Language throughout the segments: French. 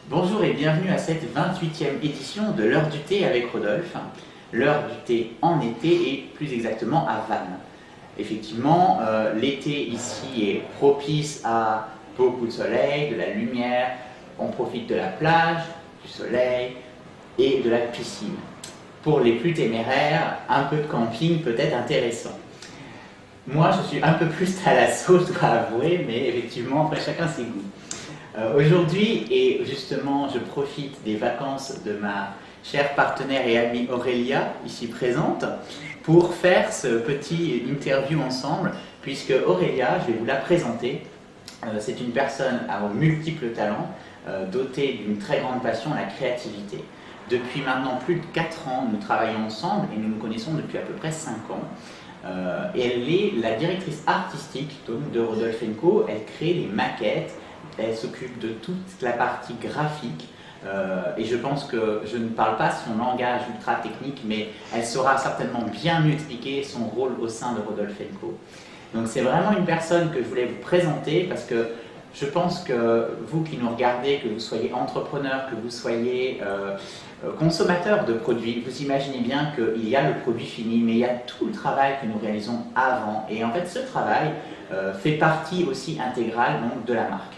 Bonjour et bienvenue à cette 28e édition de l'heure du thé avec Rodolphe. L'heure du thé en été et plus exactement à Vannes. Effectivement, l'été ici est propice à beaucoup de soleil, de la lumière, on profite de la plage, du soleil et de la piscine. Pour les plus téméraires, un peu de camping peut être intéressant. Moi, je suis un peu plus thalasso, je dois avouer, mais effectivement, après chacun ses goûts. Aujourd'hui, et justement, je profite des vacances de ma chère partenaire et amie Aurélia, ici présente, pour faire ce petit interview ensemble, puisque Aurélia, je vais vous la présenter. C'est une personne aux multiples talents, dotée d'une très grande passion, la créativité. Depuis maintenant plus de 4 ans, nous travaillons ensemble et nous nous connaissons depuis à peu près 5 ans. Et elle est la directrice artistique donc, de Rodolphe & Co. Elle crée les maquettes, elle s'occupe de toute la partie graphique. Et je pense que je ne parle pas son langage ultra technique, mais elle saura certainement bien mieux expliquer son rôle au sein de Rodolphe & Co. Donc c'est vraiment une personne que je voulais vous présenter parce que je pense que vous qui nous regardez, que vous soyez entrepreneur, que vous soyez consommateur de produits, vous imaginez bien qu'il y a le produit fini, mais il y a tout le travail que nous réalisons avant. Et en fait, ce travail fait partie aussi intégrale donc, de la marque.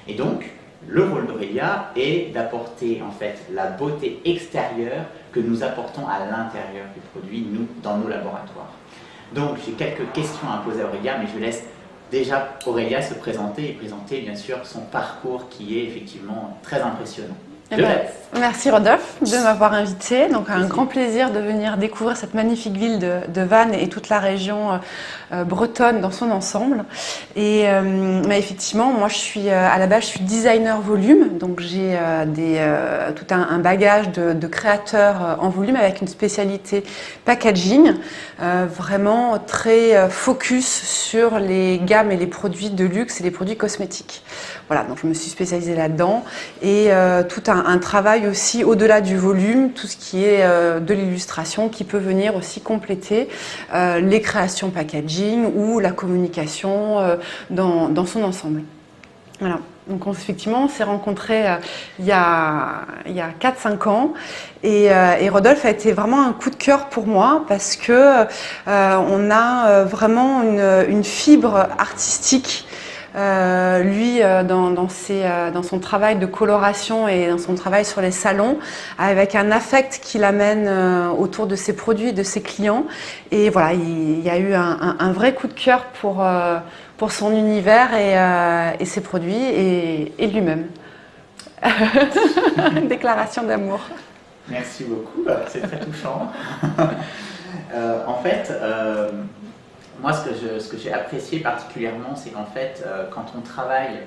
Et donc, le rôle d'Aurélia est d'apporter en fait la beauté extérieure que nous apportons à l'intérieur du produit, nous, dans nos laboratoires. Donc, j'ai quelques questions à poser à Aurélia, mais je laisse déjà Aurélia se présenter et présenter bien sûr son parcours qui est effectivement très impressionnant. Merci Rodolphe de m'avoir invité. Donc un grand plaisir de venir découvrir cette magnifique ville de Vannes et toute la région bretonne dans son ensemble. Et effectivement, moi je suis à la base je suis designer volume, donc j'ai tout un bagage de créateurs en volume avec une spécialité packaging, vraiment très focus sur les gammes et les produits de luxe et les produits cosmétiques. Voilà, donc je me suis spécialisée là-dedans et tout un travail aussi au-delà du volume, tout ce qui est de l'illustration qui peut venir aussi compléter les créations packaging ou la communication dans son ensemble. Voilà. Donc effectivement, on s'est rencontrés il y a 4-5 ans et Rodolphe a été vraiment un coup de cœur pour moi parce que on a vraiment une fibre artistique. Lui, dans son travail de coloration et dans son travail sur les salons, avec un affect qu'il amène autour de ses produits et de ses clients. Et voilà, il y a eu un vrai coup de cœur pour son univers et ses produits et lui-même. Déclaration d'amour. Merci beaucoup, c'est très touchant. En fait, moi, ce que j'ai apprécié particulièrement, c'est qu'en fait, quand on travaille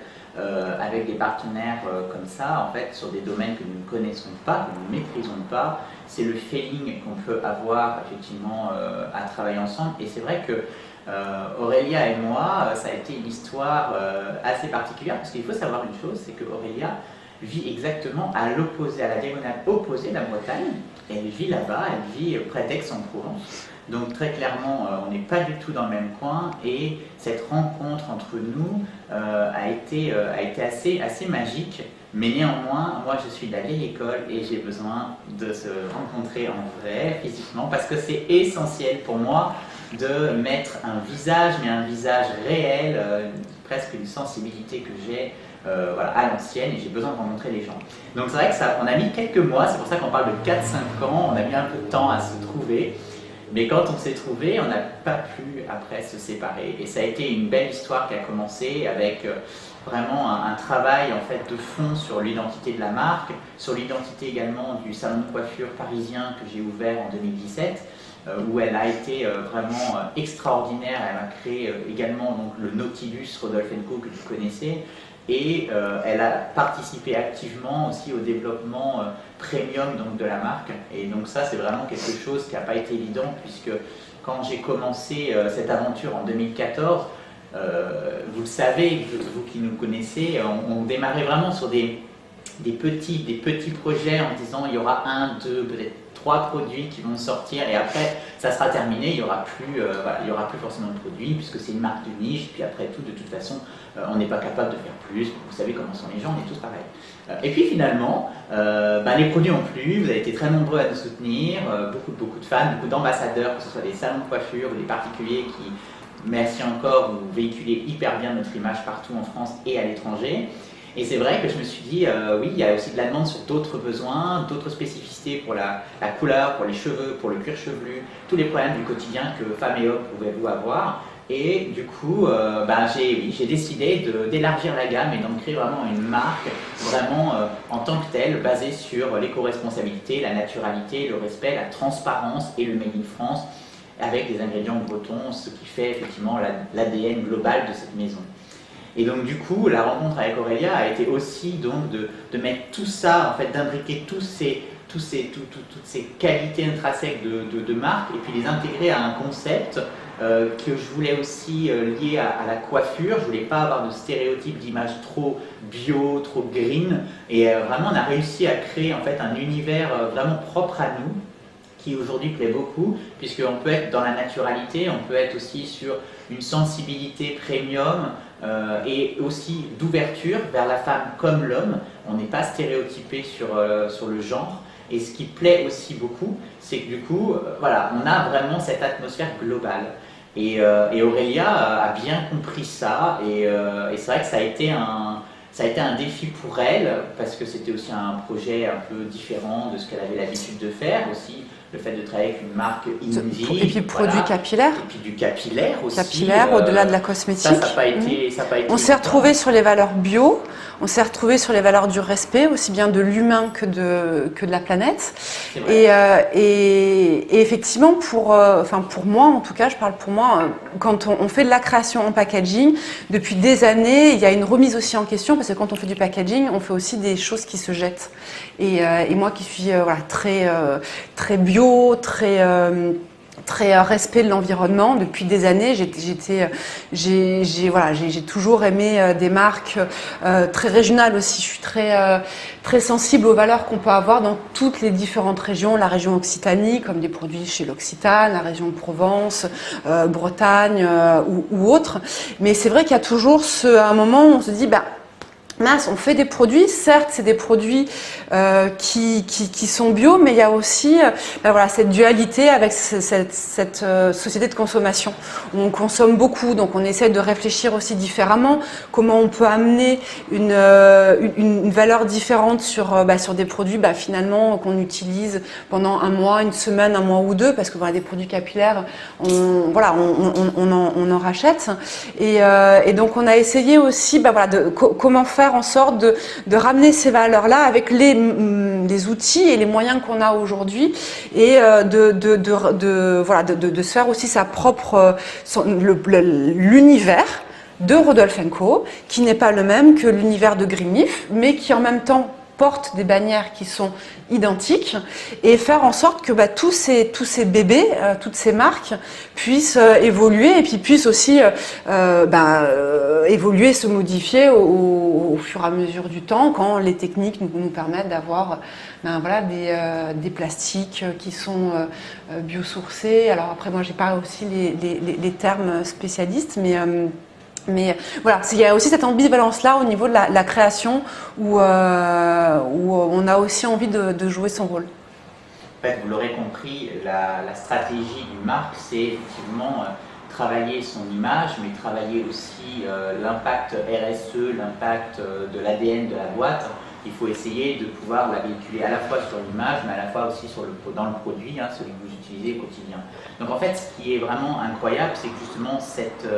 avec des partenaires comme ça, en fait, sur des domaines que nous ne connaissons pas, que nous ne maîtrisons pas, c'est le feeling qu'on peut avoir effectivement à travailler ensemble. Et c'est vrai que Aurélia et moi, ça a été une histoire assez particulière, parce qu'il faut savoir une chose, c'est que Aurélia vit exactement à l'opposé, à la diagonale opposée de la Bretagne. Elle vit là-bas, elle vit près d'Aix-en-Provence. Donc très clairement, on n'est pas du tout dans le même coin et cette rencontre entre nous a été assez magique. Mais néanmoins, moi je suis de la vieille école et j'ai besoin de se rencontrer en vrai, physiquement, parce que c'est essentiel pour moi de mettre un visage, mais un visage réel, presque une sensibilité que j'ai voilà, à l'ancienne, et j'ai besoin de rencontrer les gens. Donc c'est vrai que ça, on a mis quelques mois, c'est pour ça qu'on parle de 4-5 ans, on a mis un peu de temps à se trouver. Mais quand on s'est trouvé, on n'a pas pu après se séparer. Et ça a été une belle histoire qui a commencé avec vraiment un travail en fait de fond sur l'identité de la marque, sur l'identité également du salon de coiffure parisien que j'ai ouvert en 2017, où elle a été vraiment extraordinaire. Elle a créé également donc, le Nautilus Rodolphe & Co que vous connaissez. Et elle a participé activement aussi au développement premium donc, de la marque. Et donc ça, c'est vraiment quelque chose qui n'a pas été évident, puisque quand j'ai commencé cette aventure en 2014, vous le savez, vous qui nous connaissez, on démarrait vraiment sur des petits projets en disant il y aura 1, 2, peut-être 3 produits qui vont sortir et après ça sera terminé, il n'y aura plus, voilà, il y aura plus forcément de produits puisque c'est une marque de niche, puis après tout, de toute façon, on n'est pas capable de faire plus, vous savez comment sont les gens, on est tous pareils. Et puis finalement, les produits ont plu, vous avez été très nombreux à nous soutenir, beaucoup de fans, beaucoup d'ambassadeurs, que ce soit des salons de coiffure ou des particuliers qui, merci encore, vous véhiculez hyper bien notre image partout en France et à l'étranger. Et c'est vrai que je me suis dit, oui, il y a aussi de la demande sur d'autres besoins, d'autres spécificités pour la couleur, pour les cheveux, pour le cuir chevelu, tous les problèmes du quotidien que femmes et hommes pouvez-vous avoir. Et du coup, j'ai décidé d'élargir la gamme et d'en créer vraiment une marque vraiment en tant que telle, basée sur l'éco-responsabilité, la naturalité, le respect, la transparence et le Made in France, avec des ingrédients bretons, ce qui fait effectivement l'ADN global de cette maison. Et donc du coup, la rencontre avec Aurélia a été aussi donc de mettre tout ça, en fait, d'imbriquer toutes ces qualités intrinsèques de marque et puis les intégrer à un concept que je voulais aussi lier à la coiffure. Je voulais pas avoir de stéréotypes d'image trop bio, trop green. Et vraiment, on a réussi à créer en fait un univers vraiment propre à nous, qui aujourd'hui plaît beaucoup, puisqu'on peut être dans la naturalité, on peut être aussi sur une sensibilité premium et aussi d'ouverture vers la femme comme l'homme. On n'est pas stéréotypé sur le genre. Et ce qui plaît aussi beaucoup, c'est que du coup, voilà, on a vraiment cette atmosphère globale. Et Aurélia a bien compris ça, et c'est vrai que ça a été un défi pour elle, parce que c'était aussi un projet un peu différent de ce qu'elle avait l'habitude de faire aussi. Le fait de travailler avec une marque innovante. Et puis produits capillaires. Et puis du capillaire aussi. Capillaire, au-delà de la cosmétique. Ça n'a pas été. On s'est retrouvé sur les valeurs bio, on s'est retrouvé sur les valeurs du respect, aussi bien de l'humain que de la planète. Et effectivement, pour moi, en tout cas, je parle pour moi, quand on fait de la création en packaging, depuis des années, il y a une remise aussi en question, parce que quand on fait du packaging, on fait aussi des choses qui se jettent. Et moi qui suis très bio, très respect de l'environnement. Depuis des années, j'ai toujours aimé des marques très régionales aussi. Je suis très sensible aux valeurs qu'on peut avoir dans toutes les différentes régions. La région Occitanie, comme des produits chez l'Occitane, la région Provence, Bretagne ou autres. Mais c'est vrai qu'il y a toujours un moment où on se dit, mince, on fait des produits, certes c'est des produits qui sont bio, mais il y a aussi cette dualité avec cette société de consommation où on consomme beaucoup, donc on essaie de réfléchir aussi différemment, comment on peut amener une valeur différente sur des produits finalement qu'on utilise pendant un mois, une semaine, un mois ou deux, parce que des produits capillaires, on en rachète. Et donc on a essayé aussi comment faire en sorte de ramener ces valeurs-là avec les outils et les moyens qu'on a aujourd'hui, et de se faire aussi sa propre l'univers de Rodolphe & Co, qui n'est pas le même que l'univers de Green Leaf, mais qui en même temps portent des bannières qui sont identiques, et faire en sorte que tous ces bébés, toutes ces marques puissent évoluer, et puis puissent aussi évoluer, se modifier au fur et à mesure du temps, quand les techniques nous permettent d'avoir des plastiques qui sont biosourcés. Alors après, moi j'ai pas aussi les termes spécialistes, mais voilà, il y a aussi cette ambivalence-là au niveau de la création où on a aussi envie de jouer son rôle. En fait, vous l'aurez compris, la stratégie d'une marque, c'est effectivement travailler son image, mais travailler aussi l'impact RSE, l'impact de l'ADN de la boîte. Il faut essayer de pouvoir la véhiculer à la fois sur l'image, mais à la fois aussi dans le produit, celui que vous utilisez au quotidien. Donc en fait, ce qui est vraiment incroyable, c'est que justement cette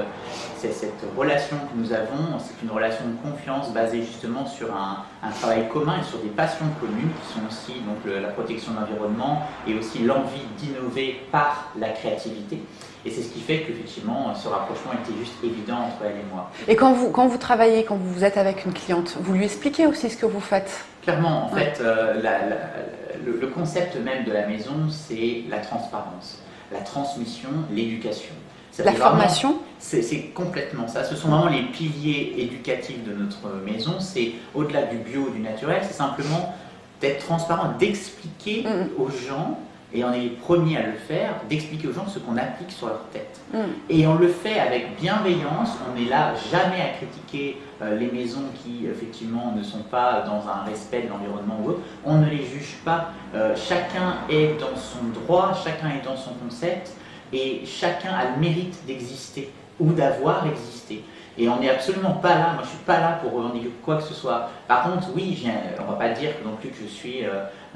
relation que nous avons, c'est une relation de confiance basée justement sur un travail commun et sur des passions communes qui sont aussi donc, la protection de l'environnement et aussi l'envie d'innover par la créativité. Et c'est ce qui fait qu'effectivement, ce rapprochement était juste évident entre elle et moi. Et quand vous travaillez, quand vous êtes avec une cliente, vous lui expliquez aussi ce que vous faites? Clairement, en fait, le concept même de la maison, c'est la transparence, la transmission, l'éducation. La formation? C'est complètement ça. Ce sont vraiment les piliers éducatifs de notre maison. C'est au-delà du bio, du naturel, c'est simplement d'être transparent, d'expliquer aux gens et on est les premiers à le faire, d'expliquer aux gens ce qu'on applique sur leur tête. Et on le fait avec bienveillance, on n'est là jamais à critiquer les maisons qui effectivement ne sont pas dans un respect de l'environnement ou autre, on ne les juge pas, chacun est dans son droit, chacun est dans son concept, et chacun a le mérite d'exister ou d'avoir existé. Et on n'est absolument pas là, moi je ne suis pas là pour revendiquer quoi que ce soit. Par contre, oui, on ne va pas dire non plus que je suis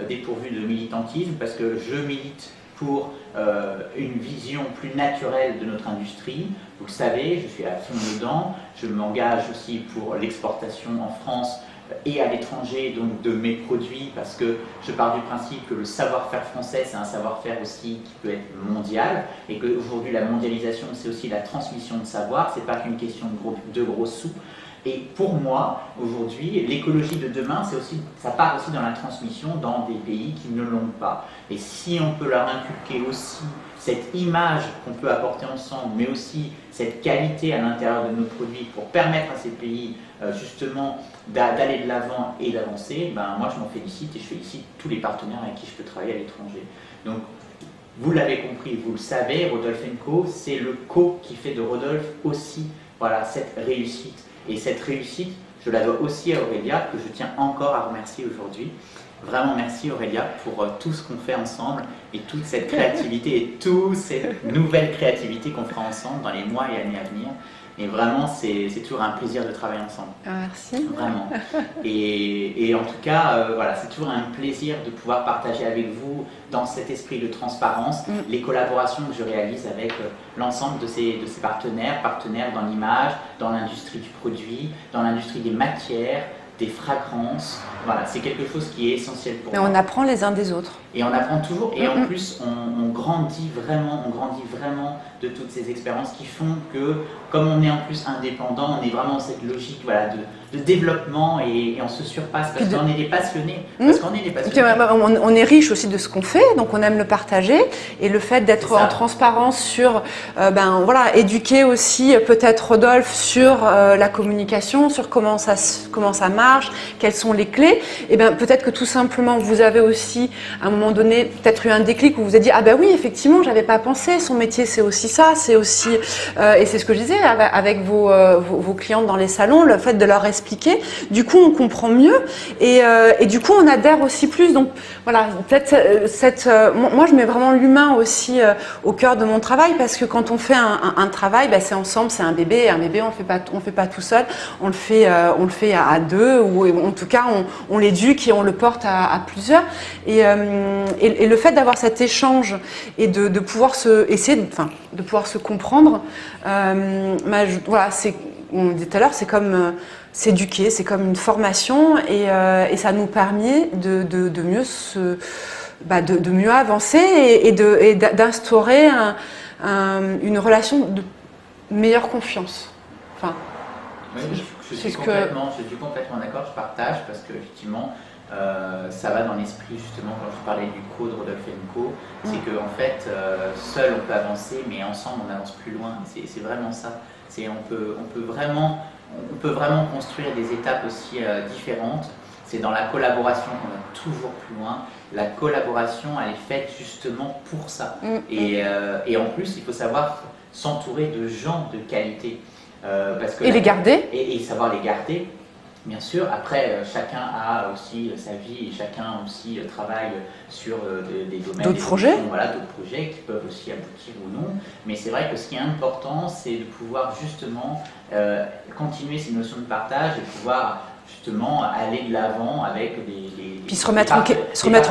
dépourvu de militantisme, parce que je milite pour une vision plus naturelle de notre industrie. Vous le savez, je suis à fond dedans. Je m'engage aussi pour l'exportation en France et à l'étranger donc de mes produits, parce que je pars du principe que le savoir-faire français, c'est un savoir-faire aussi qui peut être mondial, et qu'aujourd'hui la mondialisation, c'est aussi la transmission de savoir, c'est pas qu'une question de gros sous. Et pour moi, aujourd'hui, l'écologie de demain, ça part aussi dans la transmission dans des pays qui ne l'ont pas. Et si on peut leur inculquer aussi cette image qu'on peut apporter ensemble, mais aussi cette qualité à l'intérieur de nos produits pour permettre à ces pays justement d'aller de l'avant et d'avancer, ben moi je m'en félicite, et je félicite tous les partenaires avec qui je peux travailler à l'étranger. Donc vous l'avez compris, vous le savez, Rodolphe & Co, c'est le co qui fait de Rodolphe aussi voilà, cette réussite. Et cette réussite, je la dois aussi à Aurélia, que je tiens encore à remercier aujourd'hui. Vraiment merci Aurélia pour tout ce qu'on fait ensemble, et toute cette créativité et toute cette nouvelle créativité qu'on fera ensemble dans les mois et années à venir. Et vraiment, c'est toujours un plaisir de travailler ensemble. Merci. Vraiment. Et en tout cas, voilà, c'est toujours un plaisir de pouvoir partager avec vous, dans cet esprit de transparence, les collaborations que je réalise avec l'ensemble de ces partenaires dans l'image, dans l'industrie du produit, dans l'industrie des matières, des fragrances. Voilà, c'est quelque chose qui est essentiel pour moi. On apprend les uns des autres. Et on apprend toujours, et en plus on grandit vraiment de toutes ces expériences qui font que, comme on est en plus indépendant, on est vraiment dans cette logique voilà, de développement, et on se surpasse parce qu'on est des passionnés. On est riche aussi de ce qu'on fait, donc on aime le partager, et le fait d'être en transparence sur, éduquer aussi peut-être Rodolphe sur la communication, sur comment ça marche, quelles sont les clés, et peut-être que tout simplement vous avez aussi à un moment donné peut-être eu un déclic où vous vous êtes dit ah ben oui effectivement j'avais pas pensé, son métier c'est aussi ça, c'est aussi et c'est ce que je disais avec vos clientes dans les salons, le fait de leur expliquer, du coup on comprend mieux, et du coup on adhère aussi plus. Donc voilà, peut-être moi je mets vraiment l'humain aussi au cœur de mon travail, parce que quand on fait un travail, c'est ensemble, c'est un bébé on fait pas tout seul, on le fait à deux, ou en tout cas on l'éduque et on le porte à plusieurs, et le fait d'avoir cet échange et de pouvoir de pouvoir se comprendre, voilà, on disait tout à l'heure, c'est comme s'éduquer, c'est comme une formation, et ça nous permet de mieux avancer et d'instaurer une relation de meilleure confiance. Enfin, oui, je suis complètement d'accord, je partage, parce que effectivement ça va dans l'esprit justement quand je parlais du co de Rodolphe & Co, c'est que en fait seul on peut avancer, mais ensemble on avance plus loin. C'est vraiment ça. On peut vraiment construire des étapes aussi différentes. C'est dans la collaboration qu'on va toujours plus loin. La collaboration, elle est faite justement pour ça. Et en plus, il faut savoir s'entourer de gens de qualité. Et les garder. Et savoir les garder. Bien sûr, après, chacun a aussi sa vie, et chacun aussi travaille sur des domaines, d'autres projets qui peuvent aussi aboutir ou non. Mais c'est vrai que ce qui est important, c'est de pouvoir justement continuer ces notions de partage, et pouvoir justement aller de l'avant avec puis se remettre en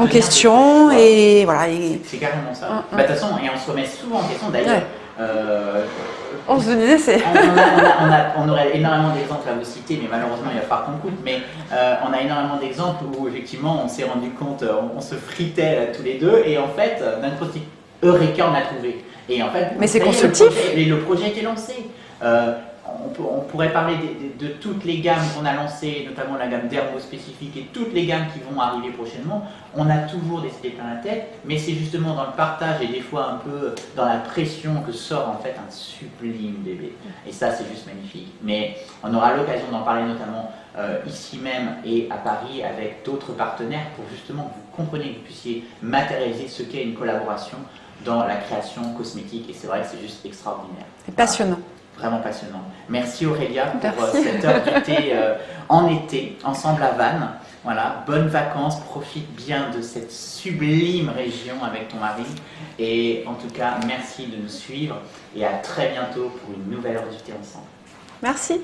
question, et voilà. C'est carrément ça. De toute façon, et on se remet souvent en question d'ailleurs. On se disait, on aurait énormément d'exemples à vous citer, mais malheureusement il va falloir qu'on coupe. Mais on a énormément d'exemples où effectivement on s'est rendu compte, on se fritait tous les deux, et en fait d'un côté, Eureka, on a trouvé. Et en fait, mais c'est constructif. Le projet a été lancé. On pourrait parler de toutes les gammes qu'on a lancées, notamment la gamme dermo spécifique, et toutes les gammes qui vont arriver prochainement. On a toujours des idées plein la tête, mais c'est justement dans le partage et des fois un peu dans la pression que sort en fait un sublime bébé. Et ça, c'est juste magnifique. Mais on aura l'occasion d'en parler notamment ici même et à Paris avec d'autres partenaires pour justement vous compreniez, que vous puissiez matérialiser ce qu'est une collaboration dans la création cosmétique. Et c'est vrai que c'est juste extraordinaire. C'est passionnant. Vraiment passionnant. Merci Aurélia pour Merci. cette heure du thé en été, ensemble à Vannes. Voilà, bonnes vacances, profite bien de cette sublime région avec ton mari. Et en tout cas, merci de nous suivre et à très bientôt pour une nouvelle heure du thé ensemble. Merci.